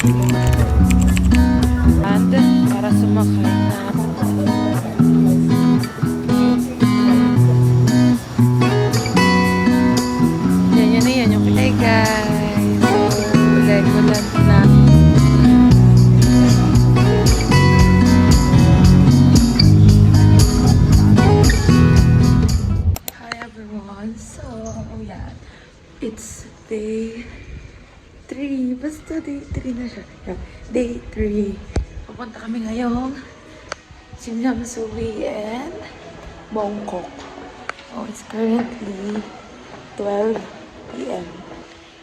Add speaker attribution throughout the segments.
Speaker 1: And para sumakay na yan yung hey guys, so Legoland na. Hi everyone, so yeah, it's day 3, basta day 3 na siya. Yeah, day 3. Pupunta kami ngayong Simsui and Bangkok. Oh, it's currently 12 p.m.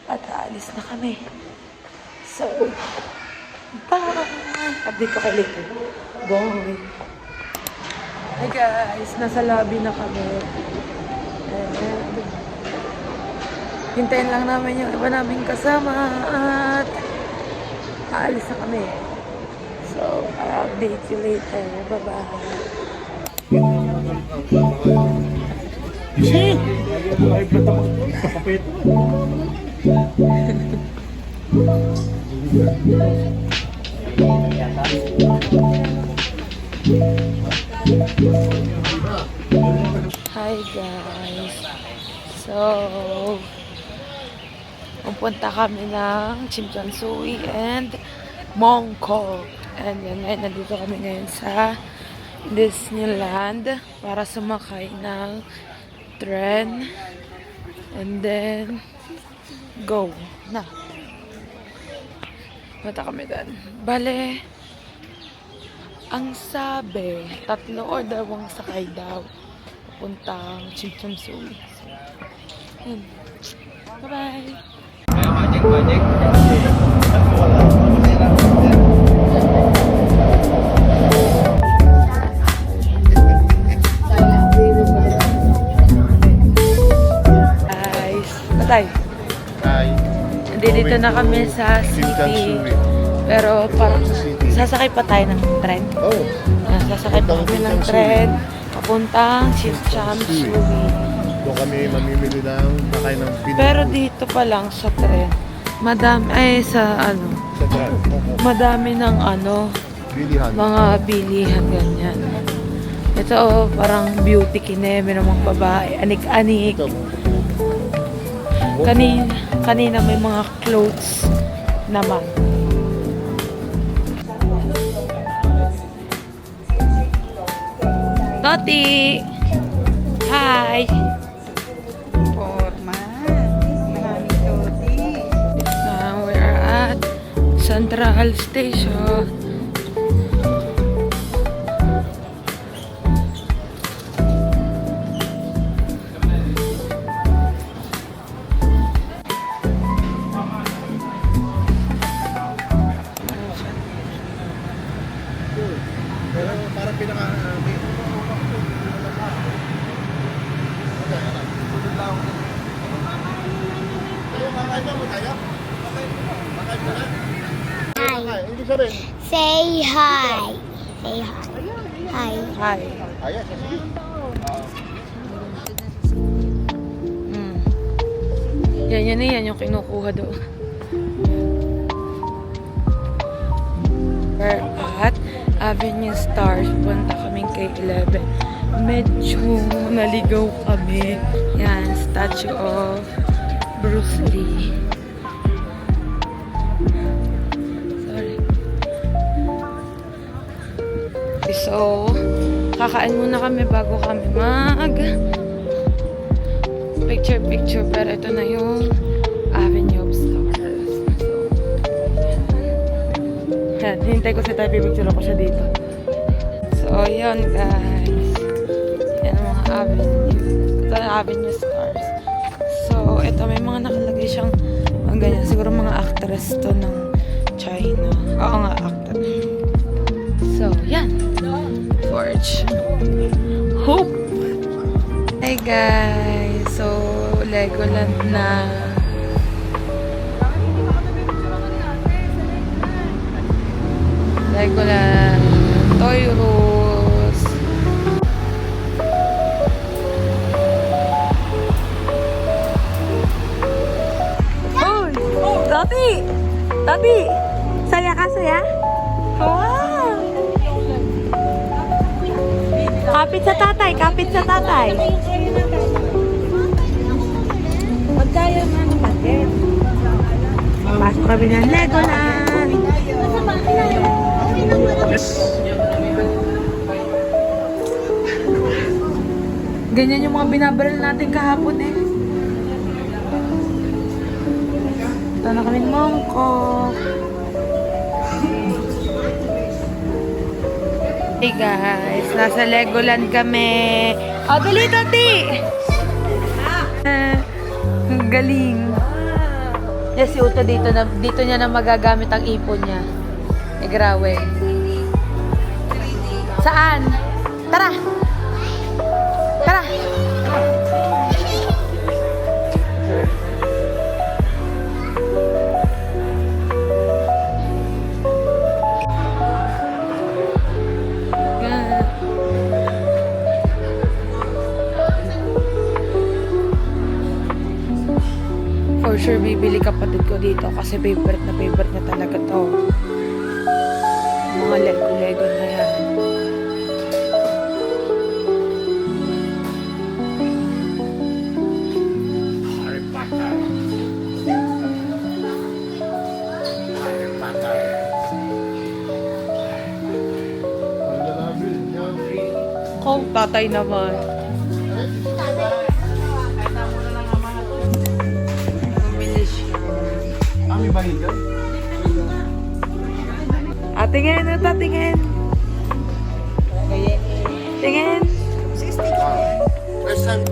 Speaker 1: At aalis na kami. So, bye! Update ko kayo later. Bye! Hi guys! Nasa lobby na kami. And hintayin lang namin yung iba naming kasama at aalis na kami. So, I'll update you later. Bye-bye! Hi guys! So, pupunta kami ng Simsui and Bangkok. And yan, ngayon, nandito kami ngayon sa Disneyland para sumakay ng tren. And then, go na. Punta kami doon. Bale, ang sabi, 3 or 2 sakay daw papuntang Simsui. So, yun. Bye-bye! Magic. Guys, patay.
Speaker 2: Hi.
Speaker 1: Dito na kami sa city. Pero parang sasakay pa tayo ng tren.
Speaker 2: Oh.
Speaker 1: Sasakay pa kami ng tren papuntang Simsui.
Speaker 2: Doon kami mamimili ng pakay ng binili.
Speaker 1: Pero dito pa lang sa tren, madami, ay sa ano,
Speaker 2: Sa truck.
Speaker 1: madami ng ano,
Speaker 2: Bilihan.
Speaker 1: mga bilihan ganyan. Ito oh, parang beauty kineme ng mga babae, anik-anik.
Speaker 2: Ito.
Speaker 1: Kanina may mga clothes naman. Toti! Hi! Now we're at Central Station.
Speaker 2: Pero parang pinaka...
Speaker 3: Say hi. Say hi. Hi.
Speaker 1: Hi.
Speaker 2: Ayan, sige.
Speaker 1: Yan yung kinukuha doon. We're at Avenue Stars. Punta kaming kay 11. Medyo naligaw kami. Yan, statue of Bruce Lee. Sorry. So, kakain muna kami bago kami mag picture. Pero ito na yung Avenue of Stars. So, yan. Hintay ko sa tayo, pipicture ako siya dito. So, yun guys. Yan ang mga avenue. Ito ang Avenue Stars. So, ito may mga nakalagay siyang mga ganyan. Siguro mga actress to ng China. Oo nga, actor. So, yan. Forge. Hope! Hey guys! So, Legoland na. Legoland. Toy Rose. Hoy! Tati! Tati! Saya ka, saya? Wow! Kapit sa tatay, kapit sa tatay.
Speaker 3: Magkaya man ang paket.
Speaker 1: Pasok kami ng Legoland. Ganyan yung mga binabaril natin kahapon eh. Ito na kaming Mongkok. Hey guys, nasa Legoland kami. Oh, dali, Tati! Ang galing. Yes, si Uto dito niya na magagamit ang ipon niya. Grabe. Saan? Tara! Tara! For sure, bibili kapatid ko dito kasi favorite niya talaga to. Mga Lego na yan. Kung tatay naman. Bumili siya.
Speaker 2: Ami ba yun?
Speaker 1: Tingin, ito, tingin. Tingin.
Speaker 2: First time.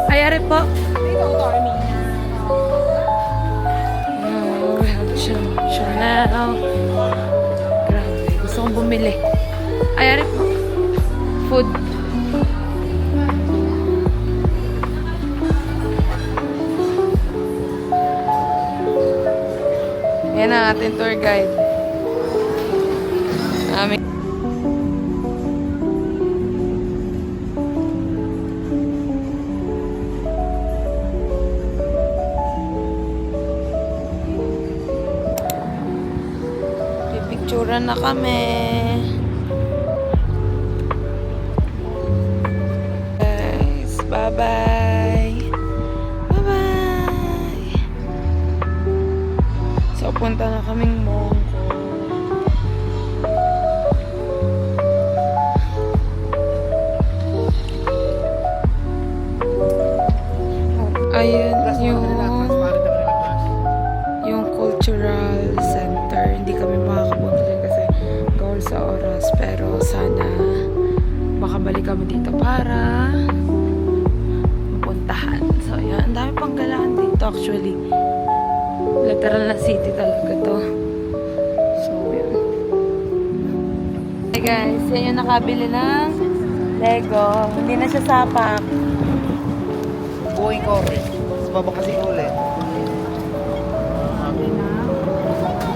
Speaker 1: Ayari po. Oh, we have Chanel. Grabe, gusto kong bumili. Ayari po. Food. Yan ang ating tour guide. Pipicturean na kami. Guys, bye-bye. Bye-bye. So, punta na kaming Mongkok. Ayun yung cultural center. Hindi kami makakapunta dyan kasi gawal sa oras. Pero sana makabalik kami dito para mapuntahan. So, yun. Ang dami pang galaan dito actually. Literal na city talaga to. So, yun. Hey guys, yan yung nakabili ng Lego. Hindi na siya sapak.
Speaker 2: Buhay ko rin. Sa baba kasi ulit.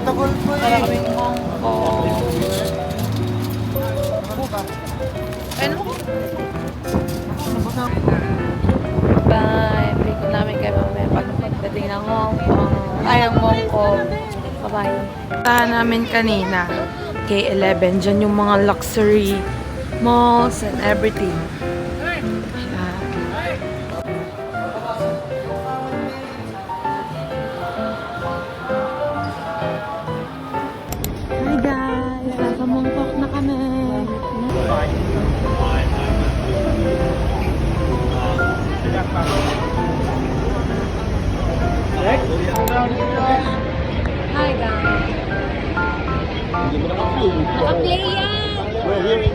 Speaker 2: Tagol po
Speaker 1: Para
Speaker 2: eh.
Speaker 1: kaming Mongkok. Ano? Bye. Balik ko namin kayo mamaya pagdating ng Hong Kong. Ay, ang Mongkok. Bye-bye. Puntahan namin kanina. K11. Diyan yung mga luxury malls and everything. Hi guys! Nasa Mongkok na kami. Hi guys!
Speaker 3: Naka-play yan.
Speaker 2: We're here in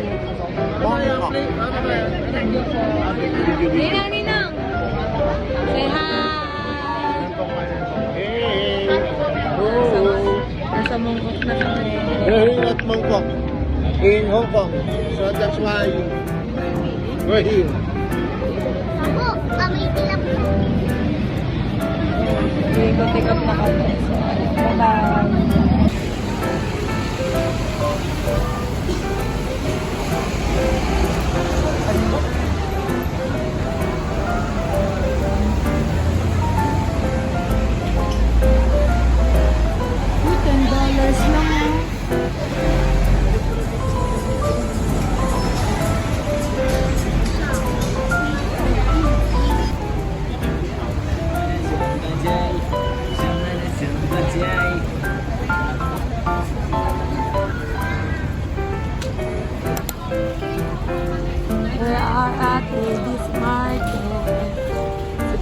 Speaker 2: Bangkok.
Speaker 3: Ninang, ninang. Say hi.
Speaker 2: Hey! Oh!
Speaker 1: Nasa Mongkok na kami.
Speaker 2: We're here at Bangkok in Hong Kong. So that's why we're here.
Speaker 3: Ako, may ilang.
Speaker 1: Pick up na kami. So, bye-bye.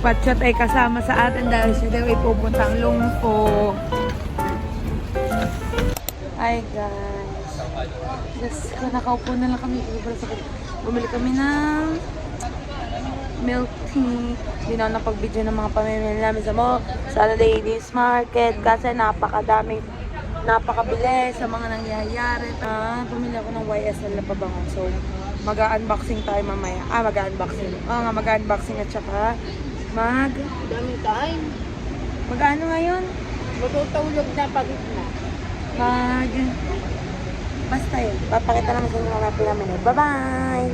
Speaker 1: Patsyot ay kasama sa atin dahil siya daw ay pupuntang Lungpo. Hi guys. Just nakaupo na lang kami. Bumili kami ng milk tea. Hindi na ako napag-video ng mga pamimili namin sa ladies market kasi napakabili sa mga nangyayari. Bumili ako ng YSL na pabango. So, mag-unboxing tayo mamaya. Mag-unboxing. Mag-unboxing at saka
Speaker 3: Dami time.
Speaker 1: mag-ano ngayon?
Speaker 3: Matutulog na pagod na.
Speaker 1: Basta yun. Papakita naman sa inyo mga pinamili. Bye-bye!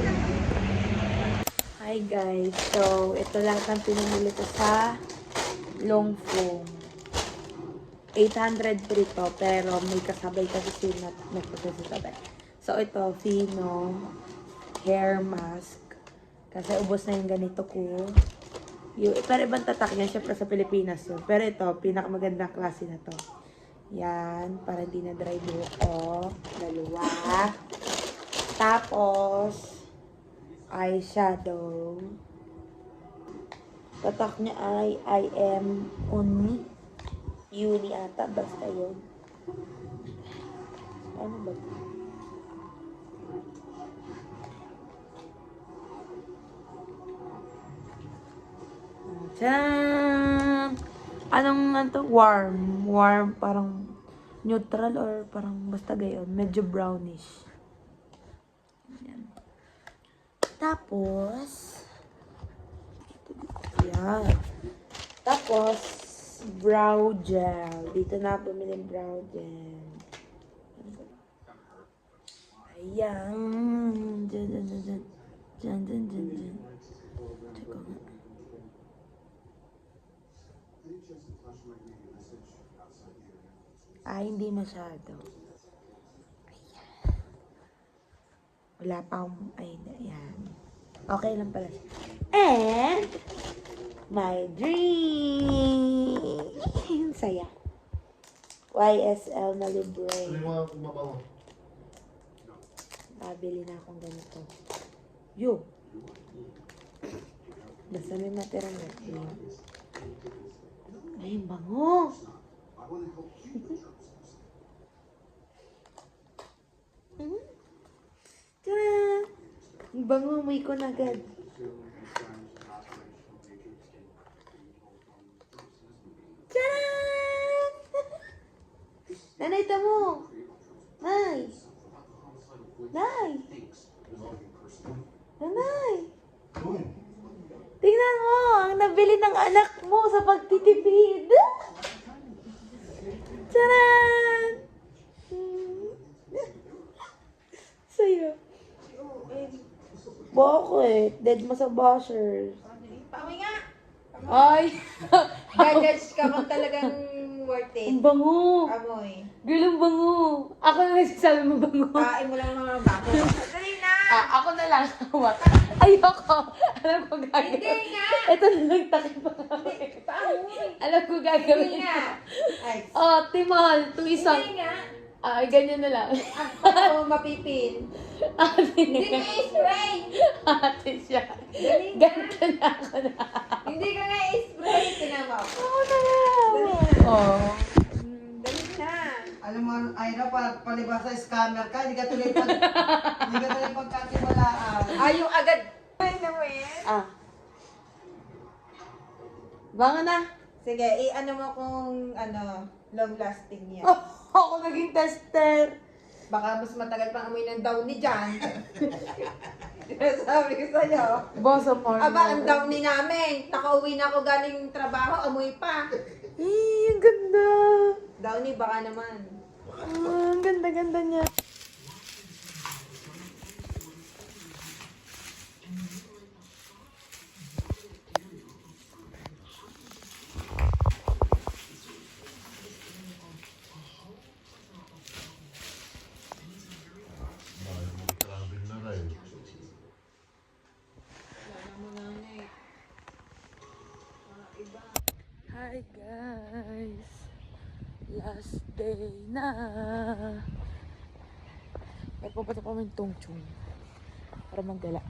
Speaker 1: Hi guys. So, ito lang ang pinamili ko sa Longfong. 803 to, pero may kasabay kasi sila nagpapasasabay. So, ito, Fino hair mask. Kasi ubos na yung ganito ko. Pero ibang tatak yan, syempre sa Pilipinas yun. Pero ito, pinakamagandang klase na to. Yan, para hindi na dry buhok ko. Dalawa. Tapos, eyeshadow. Tatak niya ay I am Uni ata, basta yun. Ano ba? Tadaan! Anong warm? Warm, parang neutral or parang basta gayon. Medyo brownish. Yan. Tapos, yan. Tapos, brow gel. Dito na bumili brow gel. Ayan. Dyan. Teka nga. Hindi masyado. Ayan. Wala pa akong, ayan. Okay lang pala siya. And, my dream! Saya. YSL na libre. Nabili na akong ganito. Basta may matira na. Ay, bango! Tara! Ang bango, amoy ko na agad. Tcharan! Nanay, tamo! Nay! Nay! Nanay! Tingnan mo! Ang nabili ng anak mo sa pagtitipid! Tcharan! Sa'yo. Bakit? Dead mo sa bashers.
Speaker 3: Pamoy nga!
Speaker 1: Ay!
Speaker 3: Gagage ka kung talagang worth it.
Speaker 1: Ang bango!
Speaker 3: Amoy.
Speaker 1: Girl, ang bango! Ako na nagsasabi mo bango.
Speaker 3: Kain mo lang mga bago. Dali na!
Speaker 1: Ako na lang. Ayoko. Alam ko gagawin.
Speaker 3: Hindi nga!
Speaker 1: Ito na lang takip pa kami.
Speaker 3: Paamoy!
Speaker 1: Alam ko gagawin.
Speaker 3: Hindi nga! Ay,
Speaker 1: Timahal. Itong isang.
Speaker 3: hindi nga!
Speaker 1: Ganyan na lang.
Speaker 3: Ako mapipin.
Speaker 1: Ate
Speaker 3: Hindi
Speaker 1: na.
Speaker 3: ka i-spray!
Speaker 1: Ate siya.
Speaker 3: Dali na!
Speaker 1: Ganito na ako na.
Speaker 3: Hindi ka nga i-spray! Tinama ko.
Speaker 1: Ako na nga.
Speaker 3: Dali na!
Speaker 1: Oh.
Speaker 3: Dali na!
Speaker 4: Alam mo, Ira, palibas sa scammer ka, hindi ka tuloy pagkatiwalaan.
Speaker 3: Yung agad. Ay, naman.
Speaker 1: Bango na.
Speaker 3: Sige, i-ano mo kung long lasting yan.
Speaker 1: Ako naging tester.
Speaker 3: Baka mas matagal pang amoy ng downy dyan. Sabi ko sa'yo.
Speaker 1: Boss of more.
Speaker 3: Aba, ang downy namin. Nakauwi na ako galing trabaho, amoy pa.
Speaker 1: Ang ganda.
Speaker 3: Downy, baka naman.
Speaker 1: Ang ganda-ganda niya. Hi guys! Last day na! Nagpapatok kami ng tongchong para magdala.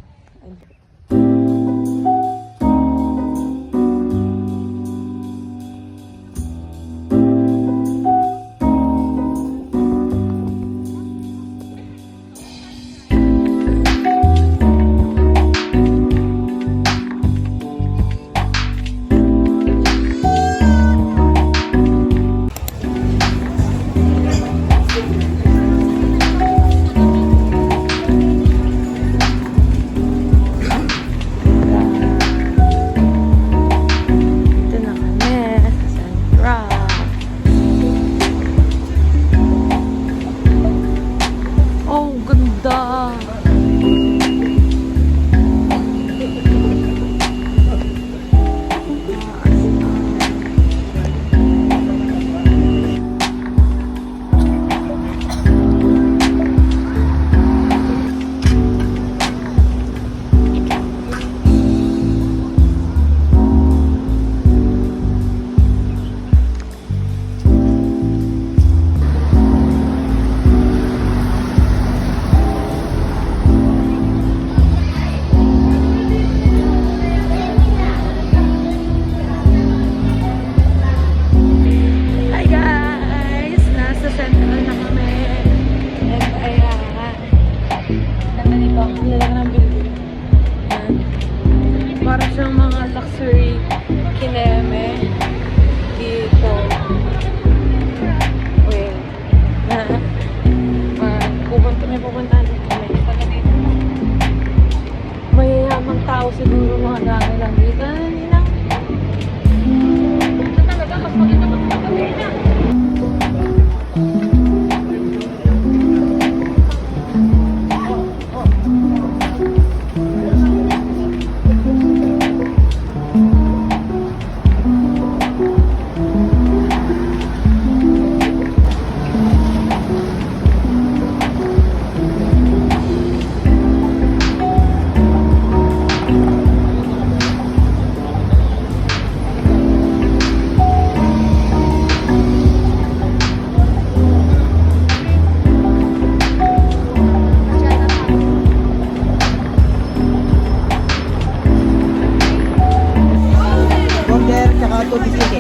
Speaker 4: tubig sige.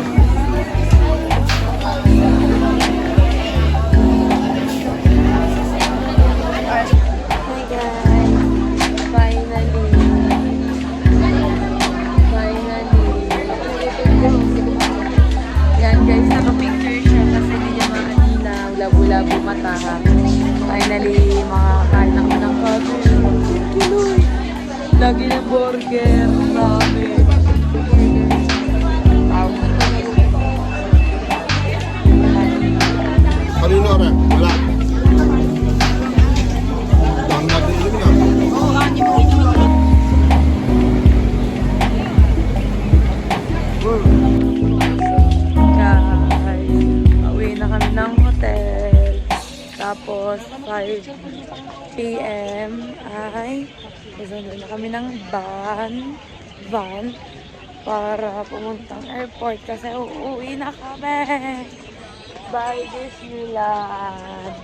Speaker 1: Hi guys! Finally! Yan guys, naka-picture siya kasi hindi niya makanilaw. Labo-labo mata. Finally, makakain na kami ng coffee. Tuloy! Lagi ng burger. Dami.
Speaker 2: Kanino rin? Wala. Ang natin na.
Speaker 1: Guys, pauwi na kami ng hotel. Tapos, 5 p.m. ay susunod na kami ng van para pumuntang airport kasi uuwi na kami. Bye, Disneyland.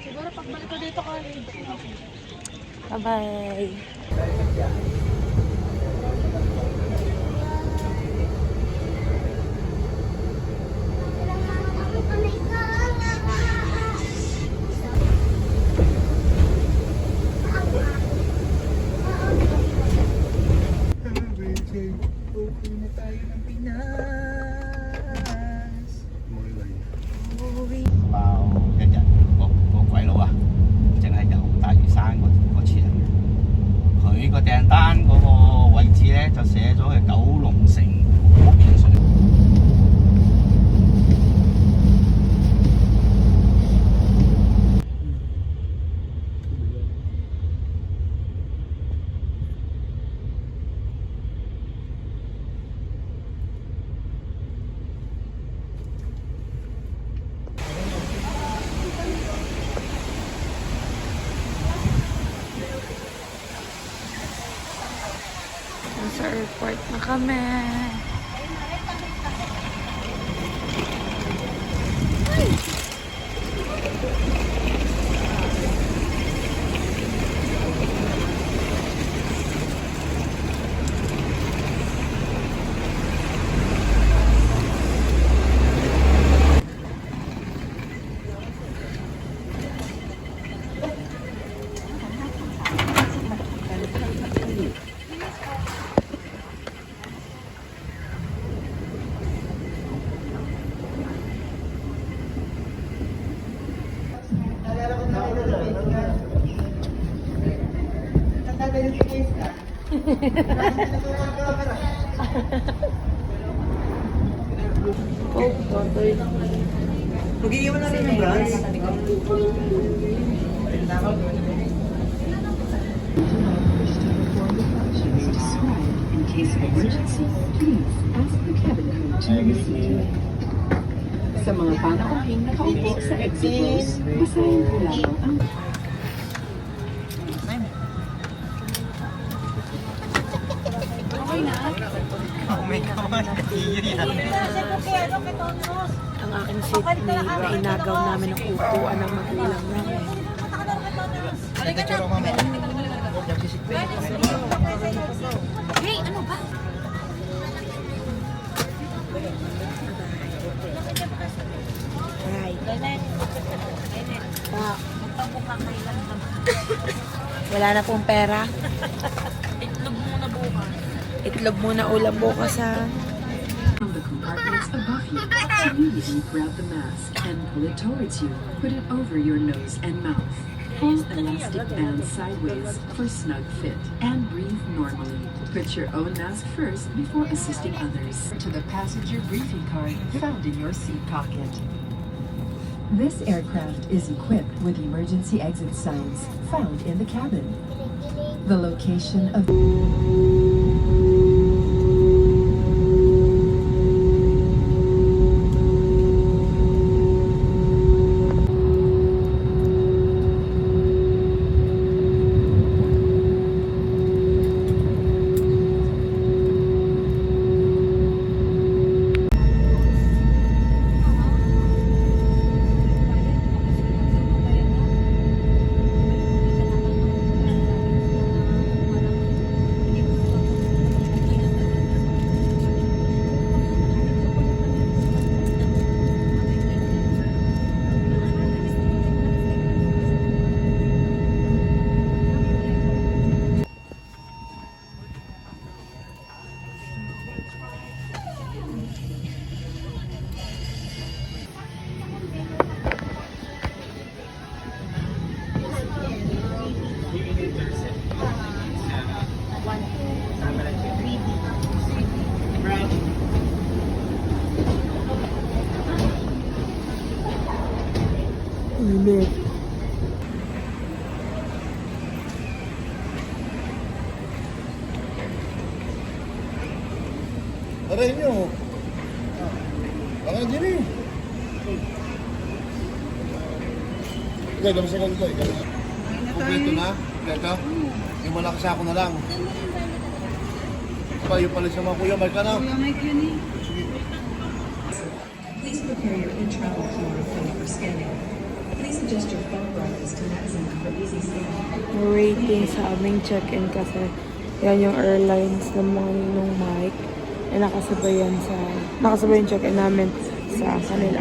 Speaker 1: Siguro pagbalik ko dito kami. Bye-bye.
Speaker 5: vào cái trận của鬼佬啊，淨係由大嶼山嗰次嚟嘅。佢個訂單嗰個位置咧就寫咗係九龍城嗰邊上。
Speaker 1: Nasa airport na kami.
Speaker 4: Mag-iiwan na rin yung brands.
Speaker 6: In case of emergency, please ask the cabin crew to receive. Sa mga panahong nakaupo sa exit rows, basahin po lamang ang
Speaker 1: Ang aking seatmate na inagaw namin ang upuan ng magulang namin.
Speaker 3: Hey, ano ba?
Speaker 1: Wala na pong pera. Itlog muna ulam bukas ha.
Speaker 6: from the compartments above you. So immediately grab the mask and pull it towards you. Put it over your nose and mouth. Pull elastic bands sideways for snug fit and breathe normally. Put your own mask first before assisting others. To the passenger briefing card found in your seat pocket.
Speaker 7: This aircraft is equipped with emergency exit signs found in the cabin. The location of
Speaker 1: Init.
Speaker 2: Aray nyo. Baka dyan eh. Ikaw, dami sa ganito. Kompleto na? Kompleto? Yung malaki sa ako na lang. Yung pala sa mga kuya, may ka na.
Speaker 6: Please prepare your in-travel QR code for scanning. Please adjust your phone brightness to maximum for easy scanning.
Speaker 1: Waiting sa aming check-in kasi yan yung airlines ng mga ninong Mike. Eh, nakasabay yung check-in namin sa kanila.